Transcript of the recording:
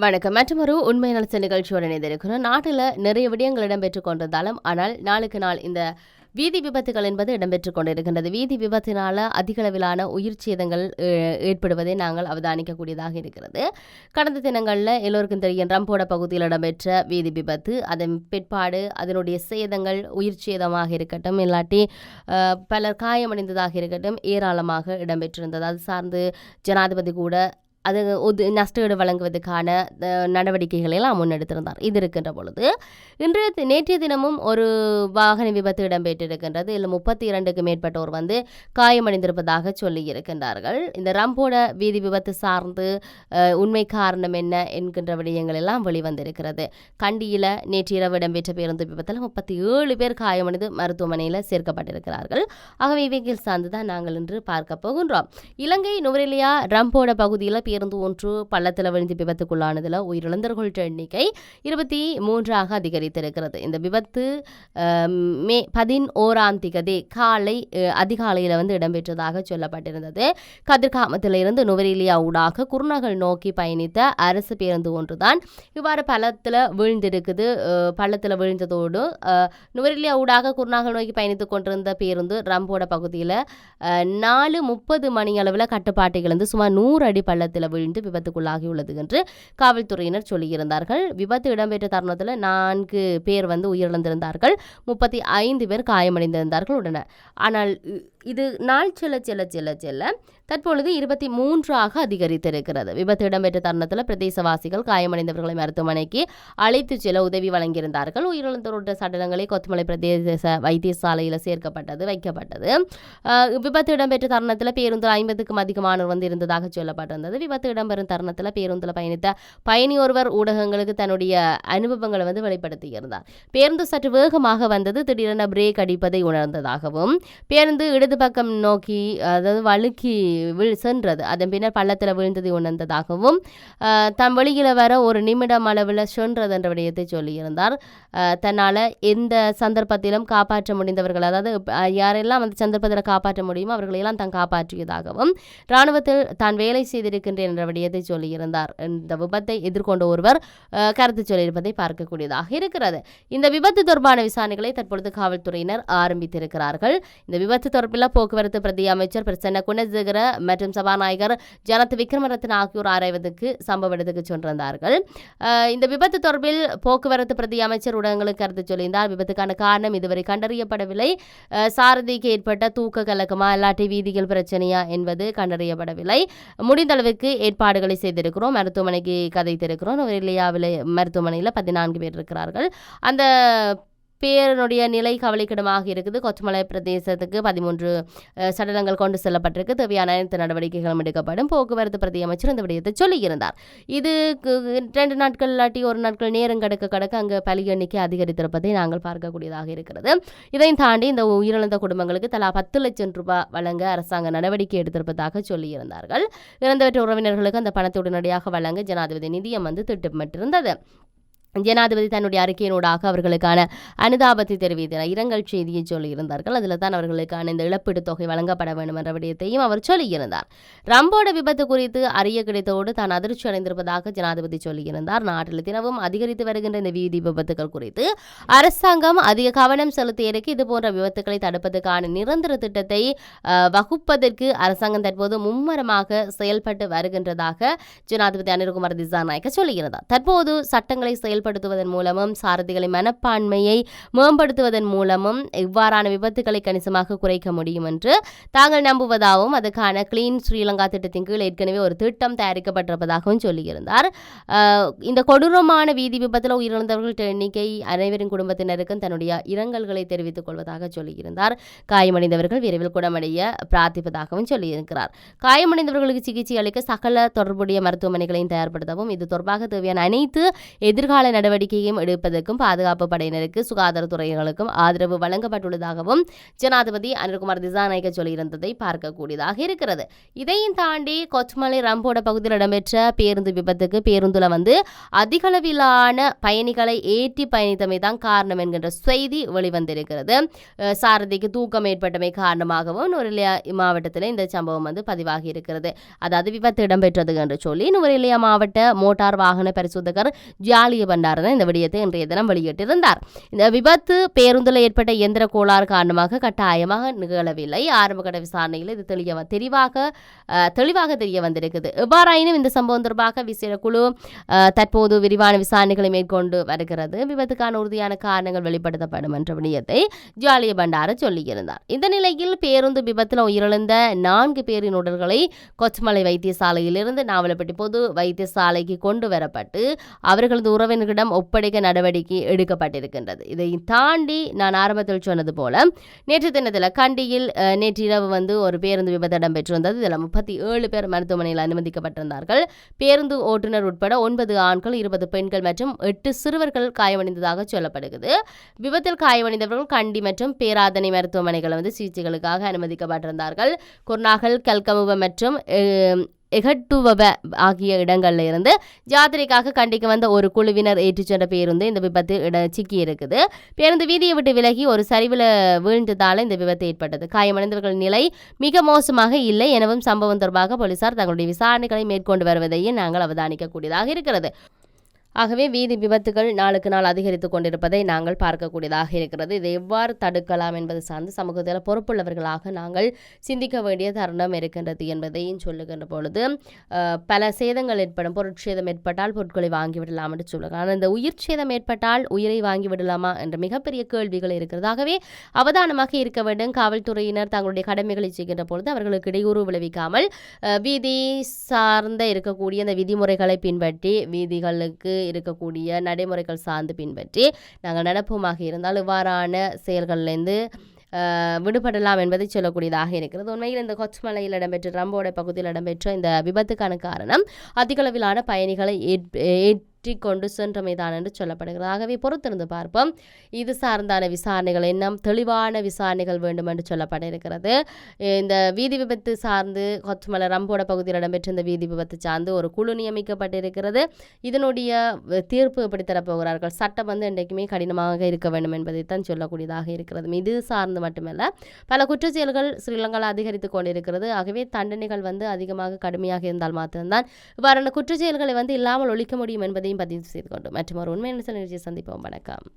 வணக்கம். மற்றொரு உண்மை நலத்த நிகழ்ச்சியோடு இணைந்திருக்கிறோம். நாட்டில் நிறைய விடயங்கள் இடம்பெற்றுக் கொண்டிருந்தாலும் ஆனால் நாளுக்கு நாள் இந்த வீதி விபத்துகள் என்பது இடம்பெற்றுக் கொண்டிருக்கின்றது. வீதி விபத்தினால அதிகளவிலான உயிர் சேதங்கள் ஏற்படுவதை நாங்கள் அவதானிக்கக்கூடியதாக இருக்கிறது. கடந்த தினங்களில் எல்லோருக்கும் தெரியும் ரம்போட பகுதியில் இடம்பெற்ற வீதி விபத்து, அதன் பிற்பாடு அதனுடைய சேதங்கள் உயிர் சேதமாக இருக்கட்டும் இல்லாட்டி பலர் காயமடைந்ததாக இருக்கட்டும் ஏராளமாக இடம்பெற்றிருந்தது. அது சார்ந்து ஜனாதிபதி கூட அது நஷ்டஈடு வழங்குவதற்கான நடவடிக்கைகளை எல்லாம் முன்னெடுத்திருந்தார். இது இருக்கின்ற பொழுது நேற்றைய தினமும் ஒரு வாகன விபத்து இடம்பெற்றிருக்கின்றது. இதில் 32க்கும் மேற்பட்டோர் காயமடைந்திருப்பதாக சொல்லி இருக்கின்றார்கள். இந்த ரம்போட வீதி விபத்து சார்ந்து உண்மை காரணம் என்ன என்கின்ற விடயங்கள் எல்லாம் வெளிவந்திருக்கிறது. கண்டியில் நேற்று இரவு இடம்பெற்ற பேருந்து விபத்தில் 37 பேர் காயமடைந்து மருத்துவமனையில் சேர்க்கப்பட்டிருக்கிறார்கள். ஆகவே இவைகள் சார்ந்துதான் நாங்கள் இன்று பார்க்க போகின்றோம். இலங்கை நுவரெலியா ரம்போட பகுதியில் பேருந்து ஒன்று பள்ளத்தில் விழுந்து விபத்துக்குள்ளானதில் உயிரிழந்தவர்கள் எண்ணிக்கை 23ஆக அதிகரித்திருக்கிறது. இந்த விபத்து மே 11 காலை அதிகாலையில் இடம்பெற்றதாக சொல்லப்பட்டிருந்தது. கதிர்காமத்திலிருந்து நுவரெலியா ஊடாக குருநகல் நோக்கி பயணித்த அரசு பேருந்து ஒன்றுதான் இவ்வாறு பள்ளத்தில் விழுந்திருக்குது. பள்ளத்தில் விழுந்ததோடு நுவரெலியா ஊடாக குருநகல் நோக்கி பயணித்துக் கொண்டிருந்த பேருந்து ரம்போட பகுதியில் 4:30 மணி அளவில் கட்டுப்பாட்டை இழந்து சுமார் 100 அடி பள்ளத்தில் விழுந்து விபத்துக்குள்ளாகியுள்ளது என்று காவல்துறையினர் சொல்லியிருந்தார்கள். விபத்து இடம்பெற்ற தருணத்தில் 4 பேர் உயிரிழந்திருந்தார்கள், 35 பேர் காயமடைந்திருந்தார்கள் உடனே. ஆனால் இது நாள் செல்ல தற்பொழுது 23ஆக அதிகரித்திருக்கிறது. விபத்து இடம்பெற்ற தருணத்தில் பிரதேசவாசிகள் காயமடைந்தவர்களை மருத்துவமனைக்கு அழைத்து செல்ல உதவி வழங்கியிருந்தார்கள். உயிரிழந்தோருடைய சடலங்களை கொத்தமலை பிரதேச வைத்தியசாலையில் வைக்கப்பட்டது. விபத்து இடம்பெற்ற தருணத்தில் பேருந்தில் 50க்கும் அதிகமானோர் இருந்ததாக சொல்லப்பட்டிருந்தது. விபத்து இடம்பெறும் தருணத்தில் பேருந்தில் பயணித்த பயணி ஒருவர் ஊடகங்களுக்கு தன்னுடைய அனுபவங்களை வெளிப்படுத்தியிருந்தார். பேருந்து சற்று வேகமாக வந்தது, திடீரென பிரேக் அடிப்பதை உணர்ந்ததாகவும் பேருந்து இடது பக்கம் நோக்கி அதாவது வழுக்கி சென்றது, அதன் பின்னர் பள்ளத்தில் விழுந்ததை உணர்ந்ததாகவும் தம் வெளியில் வர ஒரு நிமிடம் அளவில் சென்றது என்ற விடயத்தை சொல்லியிருந்தார். தன்னால் எந்த சந்தர்ப்பத்திலும் காப்பாற்ற முடிந்தவர்கள், அதாவது யாரெல்லாம் அந்த சந்தர்ப்பத்தில் காப்பாற்ற முடியுமோ அவர்களையெல்லாம் தான் காப்பாற்றியதாகவும் இராணுவத்தில் தான் வேலை செய்திருக்கின்றேன் என்ற விடயத்தை சொல்லியிருந்தார். இந்த விபத்தை எதிர்கொண்ட ஒருவர் கருத்து சொல்லியிருப்பதை பார்க்கக்கூடியதாக இருக்கிறது. இந்த விபத்து தொடர்பான விசாரணைகளை தற்பொழுது காவல்துறையினர் ஆரம்பித்திருக்கிறார்கள். இந்த விபத்து தொடர்பில் போக்குவரத்து பிரதி அமைச்சர் பிரசன்ன குணசேகர மற்றும் சபாநாயகர் ஜனத் விக்ரமரத்ன ஆகியோர் ஆராய்வதற்கு சம்பவ இடத்துக்கு சென்றிருந்தார்கள். இந்த விபத்து தொடர்பில் போக்குவரத்து பிரதி அமைச்சர் ஊடகங்களுக்கு கருத்து சொல்லியிருந்தார். விபத்துக்கான காரணம் இதுவரை கண்டறியப்படவில்லை. சாரதிக்கு ஏற்பட்ட தூக்க கலக்கமா இல்லாட்டி வீதிகள் பிரச்சனையா என்பது கண்டறியப்படவில்லை. முடிந்த அளவுக்கு ஏற்பாடுகளை செய்திருக்கிறோம், மருத்துவமனைக்கு கதைத்திருக்கிறோம். நுவரெலியாவில் மருத்துவமனையில் 14 பேர் இருக்கிறார்கள். அந்த பேரனுடைய நிலை கவலைக்கிடமாக இருக்குது. கொத்தமலை பிரதேசத்துக்கு 13 சடலங்கள் கொண்டு செல்லப்பட்டிருக்கு. தேவையான அனைத்து நடவடிக்கைகளும் எடுக்கப்படும். போக்குவரத்து பிரதி அமைச்சர் இந்த விடயத்தை சொல்லியிருந்தார். இது 2 நாட்கள் இல்லாட்டி 1 நாட்கள் நேரம் கடக்க அங்கு பலி எண்ணிக்கை அதிகரித்திருப்பதை நாங்கள் பார்க்கக்கூடியதாக இருக்கிறது. இதையும் தாண்டி இந்த உயிரிழந்த குடும்பங்களுக்கு தலா 10 லட்சம் ரூபாய் வழங்க அரசாங்க நடவடிக்கை எடுத்திருப்பதாக சொல்லியிருந்தார்கள். இறந்தவற்ற உறவினர்களுக்கு அந்த பணத்தை உடனடியாக வழங்க ஜனாதிபதி நிதியம் திட்டமிட்டிருந்தது. ஜனாதிபதி தன்னுடைய அறிக்கையினூடாக அவர்களுக்கான அனுதாபத்தை தெரிவித்தார். இரங்கல் செய்தியை சொல்லியிருந்தார்கள். அதில் தான் அவர்களுக்கான இந்த இழப்பீடு தொகை வழங்கப்பட வேண்டும் என்ற விடயத்தையும் அவர் சொல்லியிருந்தார். ரம்போட விபத்து குறித்து அறிய கிடைத்தோடு தான் அதிர்ச்சி அடைந்திருப்பதாக ஜனாதிபதி சொல்லியிருந்தார். நாட்டில் தினமும் அதிகரித்து வருகின்ற இந்த வீதி விபத்துகள் குறித்து அரசாங்கம் அதிக கவனம் செலுத்தியிருக்கு. இதுபோன்ற விபத்துக்களை தடுப்பதற்கான நிரந்தர திட்டத்தை வகுப்பதற்கு அரசாங்கம் தற்போது மும்மரமாக செயல்பட்டு வருகின்றதாக ஜனாதிபதி அனிருகுமார் திசாநாயக்க சொல்லியிருந்தார். தற்போது சட்டங்களை செயல்படுத்துவதன் மூலமும் சாரதிகளின் மனப்பான்மையை மேம்படுத்துவதன் மூலமும் இவ்வாறான விபத்துக்களை கணிசமாக குறைக்க முடியும் என்று தாங்கள் நம்புவதாகவும் அதற்கான கிளீன் ஸ்ரீலங்கா திட்டத்தின் கீழ் ஏற்கனவே ஒரு திட்டம் தயாரிக்கப்பட்டிருப்பதாகவும் சொல்லியிருந்தார். இந்த கொடூரமான வீதி விபத்தில் உயிரிழந்தவர்கள் எண்ணிக்கை அனைவரின் குடும்பத்தினருக்கும் தன்னுடைய இரங்கல்களை தெரிவித்துக் கொள்வதாக சொல்லியிருந்தார். காயமடைந்தவர்கள் விரைவில் குணமடைய பிரார்த்திப்பதாகவும் சொல்லியிருக்கிறார். காயமடைந்தவர்களுக்கு சிகிச்சை அளிக்க சகல தொடர்புடைய மருத்துவமனைகளையும் தயார்படுத்தவும் இது தொடர்பாக தேவையான அனைத்து எதிர்கால அடைக்கல நடவடிக்கையும் எடுப்பதற்கும் பாதுகாப்பு படையினருக்கு சுகாதாரத்துறையினருக்கும் ஆதரவு வழங்கப்பட்டுள்ளதாகவும் ஜனாதிபதி அனுர்குமார் திசாநாயக்க சொல்லியிருந்ததை பார்க்கக்கூடியதாக இருக்கிறது. இதையும் தாண்டி கொச்மலை ரம்போட பகுதியில் இடம்பெற்ற பேருந்து விபத்துக்கு பேருந்துல அதிகளவிலான பயணிகளை ஏற்றி பயணித்தமை தான் காரணம் என்கின்ற செய்தி வெளிவந்திருக்கிறது. சாரதிக்கு தூக்கம் ஏற்பட்டமை காரணமாகவும் நுவரெலியா மாவட்டத்தில் இந்த சம்பவம் பதிவாகி இருக்கிறது. அதாவது விபத்து இடம்பெற்றது என்று சொல்லி நுவரெலியா மாவட்ட மோட்டார் வாகன பரிசோதகர் ஜாலிய பண்டாரன் இந்த விடயத்தை இன்றைய தினம் வெளியிட்டிருந்தார். இந்த விபத்து பேருந்தில் ஏற்பட்ட இயந்திர கோளாறு காரணமாக கட்டாயமாக நிகழவில்லை. ஆரம்பகட்ட விசாரணையில் இது தெளிவாக தெரிய வந்திருக்குது. எவ்வாறாயினும் இந்த சம்பவம் தொடர்பாக விசேட குழு தற்போது விரிவான விசாரணைகளை மேற்கொண்டு வருகிறது. விபத்துக்கான உறுதியான காரணங்கள் வெளிப்படுத்தப்படும் என்ற விடயத்தை ஜாலிய பண்டார சொல்லியிருந்தார். இந்த நிலையில் பேருந்து விபத்தில் உயிரிழந்த 4 பேரின் உடல்களை கொச்மலை வைத்தியசாலையிலிருந்து நாவலப்பட்டி பொது வைத்தியசாலைக்கு கொண்டு வரப்பட்டு அவர்களது உறவினர்களிடம் ஒப்படைக்க நடவடிக்கை எடுக்கப்பட்டிருக்கின்றது. இதை தாண்டி நான் ஆரம்பத்தில் சொன்னது போல நேற்று தினத்தில் கண்டியில் நேற்றிரவு ஒரு பேருந்து விபத்து இடம்பெற்றிருந்தது. இதில் 37 பேர் மருத்துவமனையில் அனுமதிக்கப்பட்டிருந்தார்கள். பேருந்து ஓட்டுநர் உட்பட 9 ஆண்கள் 20 பெண்கள் மற்றும் 8 சிறுவர்கள் காயமடைந்ததாக சொல்லப்படுகிறது. விபத்தில் காயமடைந்தவர்கள் கண்டி மற்றும் பேராதனை மருத்துவமனைகள் சிகிச்சைகளுக்காக அனுமதிக்கப்பட்டிருந்தார்கள். குர்நாகல், கல்கமுவ மற்றும் எகட்டுவப ஆகிய இடங்கள்ல இருந்து ஜாத்திரைக்காக கண்டிக்கு வந்த ஒரு குழுவினர் ஏற்றிச் சென்ற பேருந்து இந்த விபத்து சிக்கி இருக்குது. பேருந்து வீதியை விட்டு விலகி ஒரு சரிவில் வீழ்ந்ததால இந்த விபத்து ஏற்பட்டது. காயமடைந்தவர்கள் நிலை மிக மோசமாக இல்லை எனவும் சம்பவம் தொடர்பாக போலீசார் தங்களுடைய விசாரணைகளை மேற்கொண்டு வருவதையும் நாங்கள் அவதானிக்கக்கூடியதாக இருக்கிறது. ஆகவே வீதி விபத்துகள் நாளுக்கு நாள் அதிகரித்து கொண்டிருப்பதை நாங்கள் பார்க்கக்கூடியதாக இருக்கிறது. இதை எவ்வாறு தடுக்கலாம் என்பது சார்ந்து சமூகத்தில் பொறுப்புள்ளவர்களாக நாங்கள் சிந்திக்க வேண்டிய தருணம் இருக்கின்றது என்பதையும் சொல்லுகின்ற பொழுது பல சேதங்கள் ஏற்படும். பொருட்சேதம் ஏற்பட்டால் பொருட்களை வாங்கிவிடலாம் என்று சொல்லுங்கள். ஆனால் இந்த உயிர் சேதம் ஏற்பட்டால் உயிரை வாங்கிவிடலாமா என்ற மிகப்பெரிய கேள்விகள் இருக்கிறது. ஆகவே அவதானமாக இருக்க வேண்டும். காவல்துறையினர் தங்களுடைய கடமைகளை செய்கின்ற பொழுது அவர்களுக்கு இடையூறு விளைவிக்காமல் வீதி சார்ந்த இருக்கக்கூடிய அந்த விதிமுறைகளை பின்பற்றி வீதிகளுக்கு இருக்கக்கூடிய நடைமுறைகள் சார்ந்து பின்பற்றி நாங்கள் நடப்போமாக இருந்தால் இவ்வாறான செயல்களிலிருந்து விடுபடலாம் என்பதை சொல்லக்கூடியதாக இருக்கிறது. உண்மையில் இந்த கொச்மலையில் இடம்பெற்ற ரம்போட பகுதியில் இடம்பெற்ற இந்த விபத்துக்கான காரணம் அதிகளவிலான பயணிகளை கொண்டு சென்றமைதான் என்று சொல்லப்படுகிறது. ஆகவே பொறுத்திருந்து பார்ப்போம். இது சார்ந்தான விசாரணைகள் இன்னும் தெளிவான விசாரணைகள் வேண்டும் என்று சொல்லப்பட இருக்கிறது. இந்த வீதி விபத்து சார்ந்து கொச்மலை ரம்போட பகுதியில் இடம்பெற்ற இந்த வீதி விபத்து சார்ந்து ஒரு குழு நியமிக்கப்பட்டிருக்கிறது. இதனுடைய தீர்ப்பு எப்படி தரப்போகிறார்கள்? சட்டம் என்றைக்குமே கடினமாக இருக்க வேண்டும் என்பதைத்தான் சொல்லக்கூடியதாக இருக்கிறது. இது சார்ந்து மட்டுமல்ல பல குற்றச்செயல்கள் ஸ்ரீலங்காவில் அதிகரித்து கொண்டிருக்கிறது. ஆகவே தண்டனைகள் அதிகமாக கடுமையாக இருந்தால் மாத்திரம்தான் இவ்வாறான குற்றச்செயல்களை இல்லாமல் ஒழிக்க முடியும் என்பதை பதிவு செய்து கொண்டு மற்றும் ஒரு உண்மையான நிகழ்ச்சியை சந்திப்போம். வணக்கம்.